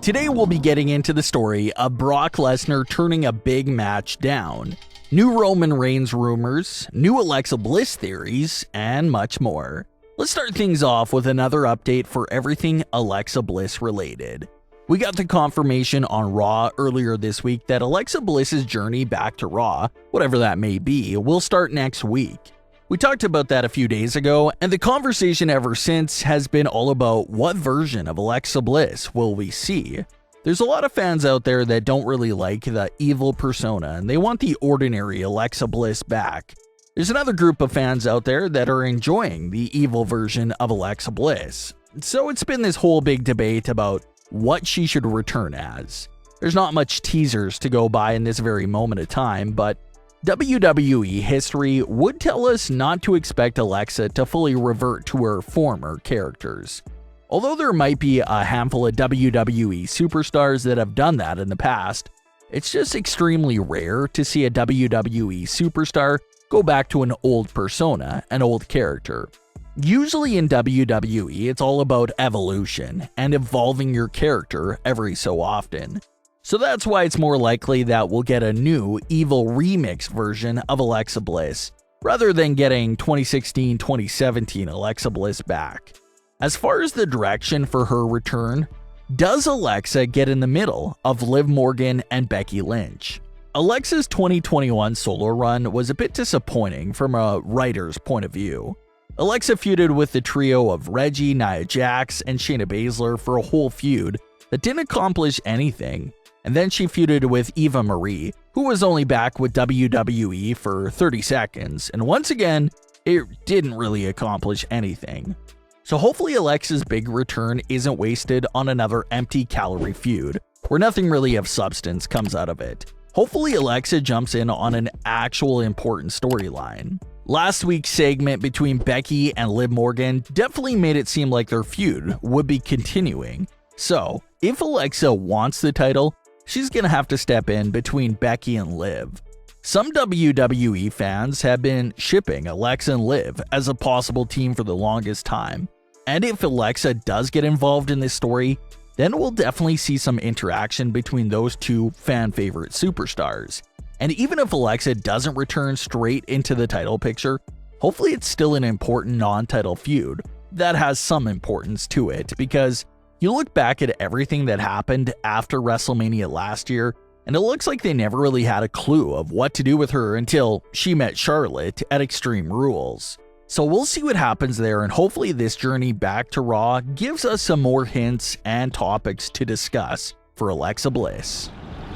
Today we'll be getting into the story of Brock Lesnar turning a big match down, new Roman Reigns rumors, new Alexa Bliss theories, and much more. Let's start things off with another update for everything Alexa Bliss related. We got the confirmation on Raw earlier this week that Alexa Bliss's journey back to Raw, whatever that may be, will start next week. We talked about that a few days ago, and the conversation ever since has been all about what version of Alexa Bliss will we see. There's a lot of fans out there that don't really like the evil persona, and they want the ordinary Alexa Bliss back. There's another group of fans out there that are enjoying the evil version of Alexa Bliss. So it's been this whole big debate about what she should return as. There's not much teasers to go by in this very moment of time, but WWE history would tell us not to expect Alexa to fully revert to her former characters. Although there might be a handful of WWE superstars that have done that in the past, it's just extremely rare to see a WWE superstar go back to an old persona, an old character. Usually in WWE, it's all about evolution and evolving your character every so often. So that's why it's more likely that we'll get a new evil remix version of Alexa Bliss, rather than getting 2016-2017 Alexa Bliss back. As far as the direction for her return, does Alexa get in the middle of Liv Morgan and Becky Lynch? Alexa's 2021 solo run was a bit disappointing from a writer's point of view. Alexa feuded with the trio of Reggie, Nia Jax, and Shayna Baszler for a whole feud that didn't accomplish anything. And then she feuded with Eva Marie, who was only back with WWE for 30 seconds, and once again, it didn't really accomplish anything. So hopefully Alexa's big return isn't wasted on another empty calorie feud, where nothing really of substance comes out of it. Hopefully Alexa jumps in on an actual important storyline. Last week's segment between Becky and Liv Morgan definitely made it seem like their feud would be continuing. So, if Alexa wants the title, she's gonna have to step in between Becky and Liv. Some WWE fans have been shipping Alexa and Liv as a possible team for the longest time. And if Alexa does get involved in this story, then we'll definitely see some interaction between those two fan-favorite superstars. And even if Alexa doesn't return straight into the title picture, hopefully it's still an important non-title feud that has some importance to it, because you look back at everything that happened after WrestleMania last year, and it looks like they never really had a clue of what to do with her until she met Charlotte at Extreme Rules. So we'll see what happens there, and hopefully this journey back to Raw gives us some more hints and topics to discuss for Alexa Bliss.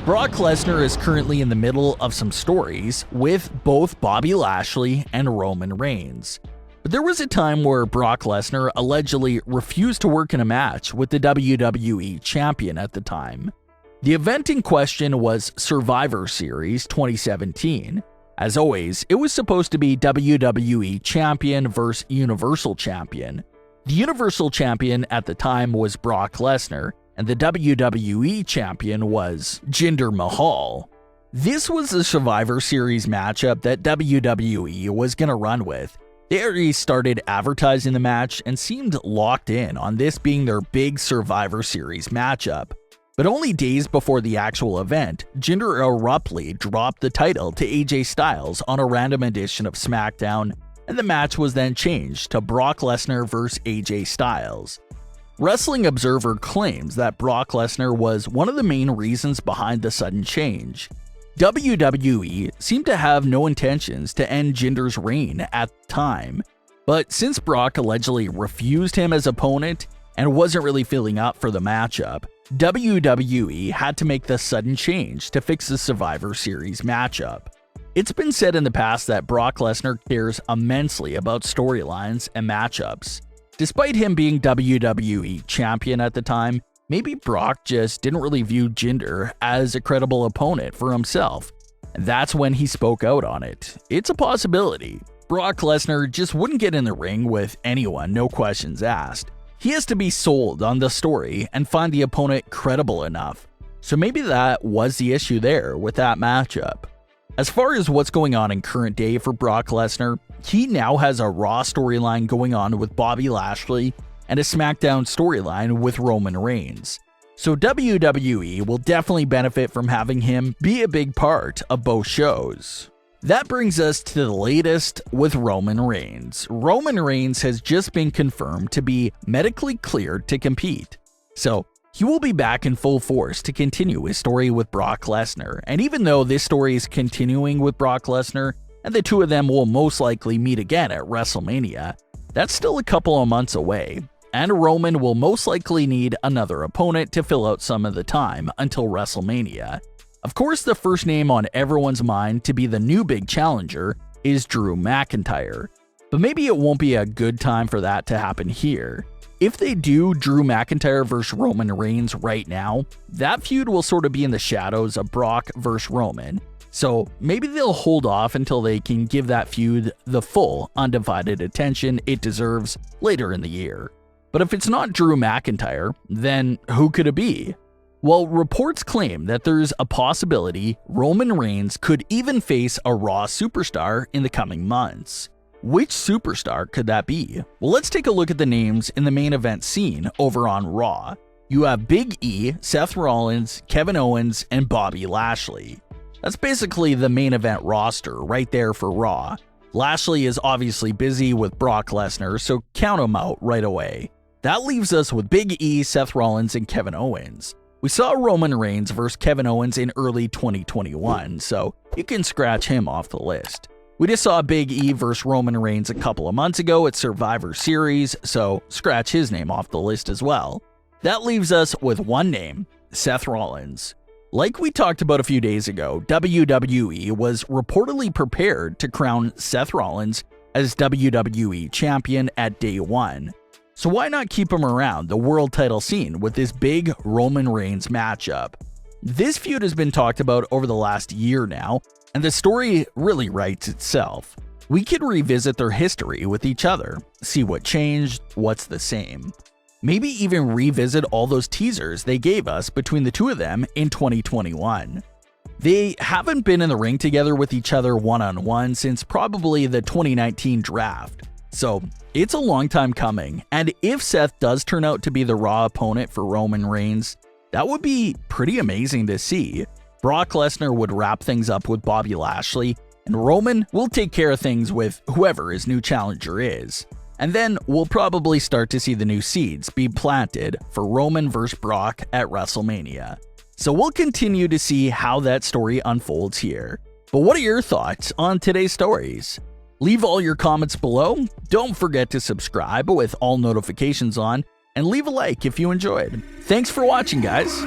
Brock Lesnar is currently in the middle of some stories with both Bobby Lashley and Roman Reigns. But there was a time where Brock Lesnar allegedly refused to work in a match with the WWE Champion at the time. The event in question was Survivor Series 2017. As always, it was supposed to be WWE Champion vs. Universal Champion. The Universal Champion at the time was Brock Lesnar, and the WWE Champion was Jinder Mahal. This was the Survivor Series matchup that WWE was going to run with. They already started advertising the match and seemed locked in on this being their big Survivor Series matchup. But only days before the actual event, Jinder abruptly dropped the title to AJ Styles on a random edition of SmackDown, and the match was then changed to Brock Lesnar vs. AJ Styles. Wrestling Observer claims that Brock Lesnar was one of the main reasons behind the sudden change. WWE seemed to have no intentions to end Jinder's reign at the time, but since Brock allegedly refused him as opponent and wasn't really feeling up for the matchup, WWE had to make the sudden change to fix the Survivor Series matchup. It's been said in the past that Brock Lesnar cares immensely about storylines and matchups. Despite him being WWE Champion at the time, maybe Brock just didn't really view Jinder as a credible opponent for himself, and that's when he spoke out on it. It's a possibility. Brock Lesnar just wouldn't get in the ring with anyone, no questions asked. He has to be sold on the story and find the opponent credible enough. So maybe that was the issue there with that matchup. As far as what's going on in current day for Brock Lesnar, he now has a Raw storyline going on with Bobby Lashley and a SmackDown storyline with Roman Reigns. So WWE will definitely benefit from having him be a big part of both shows. That brings us to the latest with Roman Reigns. Roman Reigns has just been confirmed to be medically cleared to compete. So he will be back in full force to continue his story with Brock Lesnar. And even though this story is continuing with Brock Lesnar, and the two of them will most likely meet again at WrestleMania, that's still a couple of months away. And Roman will most likely need another opponent to fill out some of the time until WrestleMania. Of course, the first name on everyone's mind to be the new big challenger is Drew McIntyre. But maybe it won't be a good time for that to happen here. If they do Drew McIntyre vs. Roman Reigns right now, that feud will sort of be in the shadows of Brock vs. Roman. So maybe they'll hold off until they can give that feud the full, undivided attention it deserves later in the year. But if it's not Drew McIntyre, then who could it be? Well, reports claim that there's a possibility Roman Reigns could even face a Raw superstar in the coming months. Which superstar could that be? Well, let's take a look at the names in the main event scene over on Raw. You have Big E, Seth Rollins, Kevin Owens, and Bobby Lashley. That's basically the main event roster right there for Raw. Lashley is obviously busy with Brock Lesnar, so count him out right away. That leaves us with Big E, Seth Rollins, and Kevin Owens. We saw Roman Reigns vs. Kevin Owens in early 2021, so you can scratch him off the list. We just saw Big E vs. Roman Reigns a couple of months ago at Survivor Series, so scratch his name off the list as well. That leaves us with one name, Seth Rollins. Like we talked about a few days ago, WWE was reportedly prepared to crown Seth Rollins as WWE Champion at day one. So why not keep him around the world title scene with this big Roman Reigns matchup? This feud has been talked about over the last year now, and the story really writes itself. We could revisit their history with each other, see what changed, what's the same. Maybe even revisit all those teasers they gave us between the two of them in 2021. They haven't been in the ring together with each other one-on-one since probably the 2019 draft. So it's a long time coming, and if Seth does turn out to be the Raw opponent for Roman Reigns, that would be pretty amazing to see. Brock Lesnar would wrap things up with Bobby Lashley, and Roman will take care of things with whoever his new challenger is. And then we'll probably start to see the new seeds be planted for Roman vs. Brock at WrestleMania. So we'll continue to see how that story unfolds here. But what are your thoughts on today's stories? Leave all your comments below, don't forget to subscribe with all notifications on, and leave a like if you enjoyed. Thanks for watching, guys!